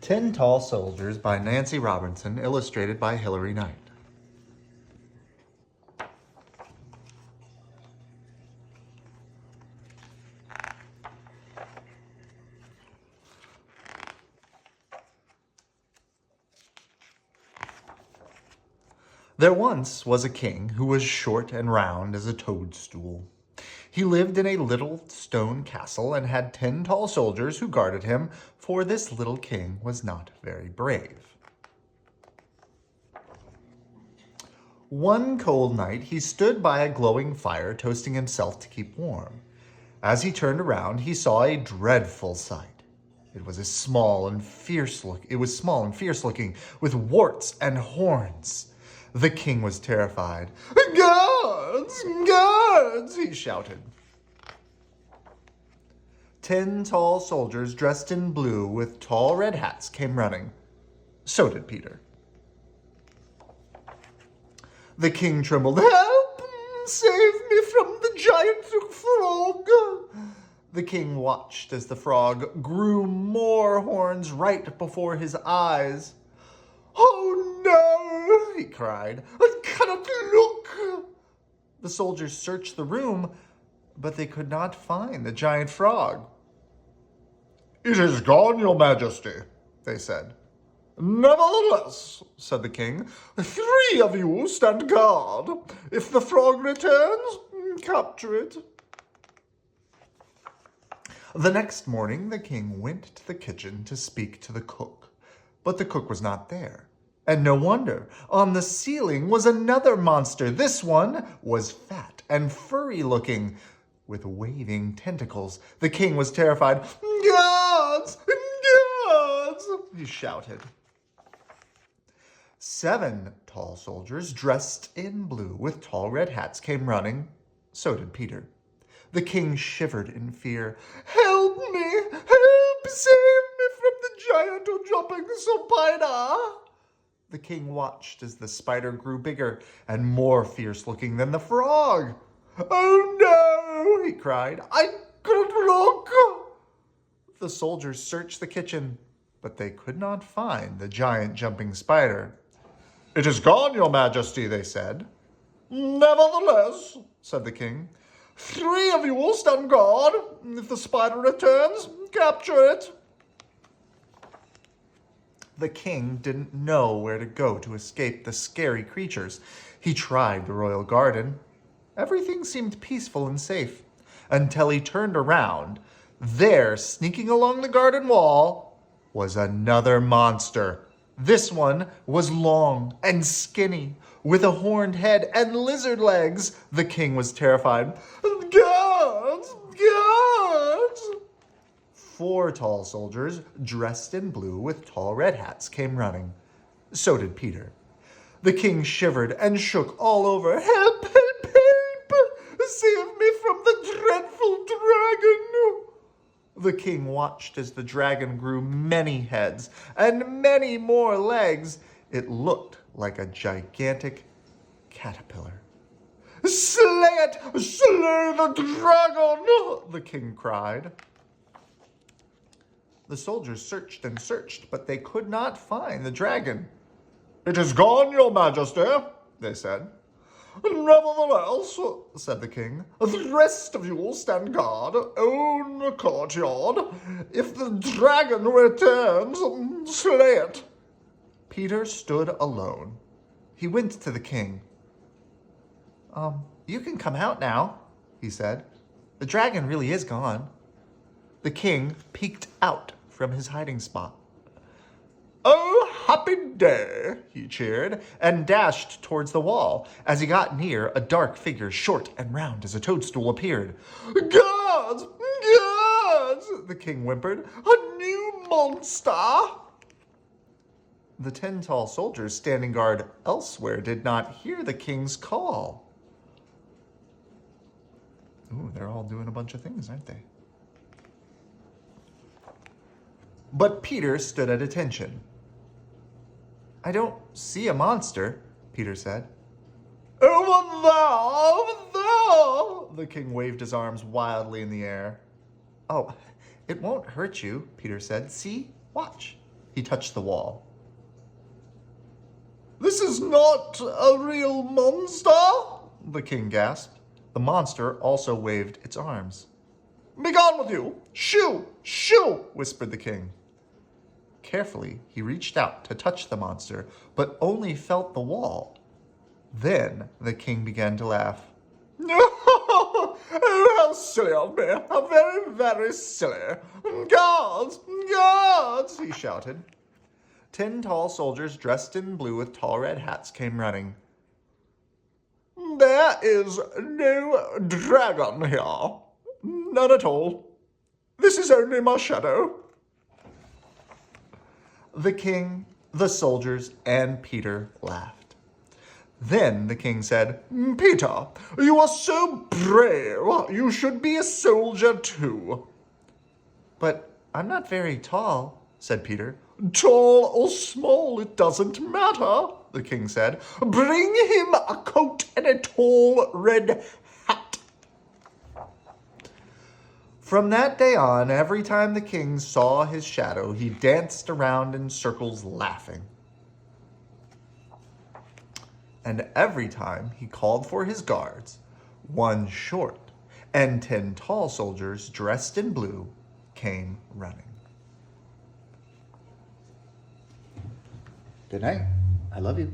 10 Tall Soldiers by Nancy Robinson, illustrated by Hilary Knight. There once was a king who was short and round as a toadstool. He lived in a little stone castle and had 10 tall soldiers who guarded him, for this little king was not very brave. One cold night, he stood by a glowing fire, toasting himself to keep warm. As he turned around, he saw a dreadful sight. It was small and fierce looking, with warts and horns. The king was terrified. "Guards! Guards!" he shouted. 10 tall soldiers dressed in blue with tall red hats came running. So did Peter. The king trembled. "Help! Save me from the giant frog!" The king watched as the frog grew more horns right before his eyes. "Oh no!" he cried. "I cannot look!" The soldiers searched the room, but they could not find the giant frog. "It is gone, your majesty," they said. "Nevertheless," said the king, "3 of you stand guard. If the frog returns, capture it." The next morning, the king went to the kitchen to speak to the cook, but the cook was not there. And no wonder. On the ceiling was another monster. This one was fat and furry-looking, with waving tentacles. The king was terrified. "Guards! Guards!" he shouted. 7 tall soldiers dressed in blue with tall red hats came running. So did Peter. The king shivered in fear. "Help me! Help! Save me from the giant jumping spider!" The king watched as the spider grew bigger and more fierce-looking than the frog. "Oh no!" he cried. "I couldn't look!" The soldiers searched the kitchen, but they could not find the giant jumping spider. "It is gone, your majesty," they said. "Nevertheless," said the king, "3 of you will stand guard. If the spider returns, capture it." The king didn't know where to go to escape the scary creatures. He tried the royal garden. Everything seemed peaceful and safe until he turned around. There, sneaking along the garden wall, was another monster. This one was long and skinny, with a horned head and lizard legs. The king was terrified. "Guards! Guards!" 4 tall soldiers, dressed in blue with tall red hats, came running. So did Peter. The king shivered and shook all over. "Help! Help! Help! Save me from the dreadful dragon!" The king watched as the dragon grew many heads and many more legs. It looked like a gigantic caterpillar. "Slay it! Slay the dragon!" the king cried. The soldiers searched and searched, but they could not find the dragon. "It is gone, your majesty," they said. "Nevertheless," said the king, "the rest of you will stand guard, own the courtyard. If the dragon returns, slay it." Peter stood alone. He went to the king. You can come out now," he said. "The dragon really is gone." The king peeked out from his hiding spot. "Oh, happy day!" he cheered, and dashed towards the wall. As he got near, a dark figure, short and round as a toadstool, appeared. "Guards! Guards!" the king whimpered. "A new monster!" The 10 tall soldiers standing guard elsewhere did not hear the king's call. Ooh, they're all doing a bunch of things, aren't they? But Peter stood at attention. "I don't see a monster," Peter said. "Over there! The king waved his arms wildly in the air. "Oh, it won't hurt you," Peter said. "See? Watch." He touched the wall. "This is not a real monster," the king gasped. The monster also waved its arms. "Begone with you! Shoo! Shoo!" whispered the king. Carefully, he reached out to touch the monster, but only felt the wall. Then the king began to laugh. "Oh, how silly of me! How very, very silly! Guards! Guards!" he shouted. 10 tall soldiers dressed in blue with tall red hats came running. "There is no dragon here. None at all. This is only my shadow." The king, the soldiers, and Peter laughed. Then the king said, "Peter, you are so brave. You should be a soldier too." "But I'm not very tall," said Peter. "Tall or small, it doesn't matter," the king said. "Bring him a coat and a tall red hat." From that day on, every time the king saw his shadow, he danced around in circles laughing. And every time he called for his guards, 1 short and 10 tall soldiers dressed in blue came running. Good night. I love you.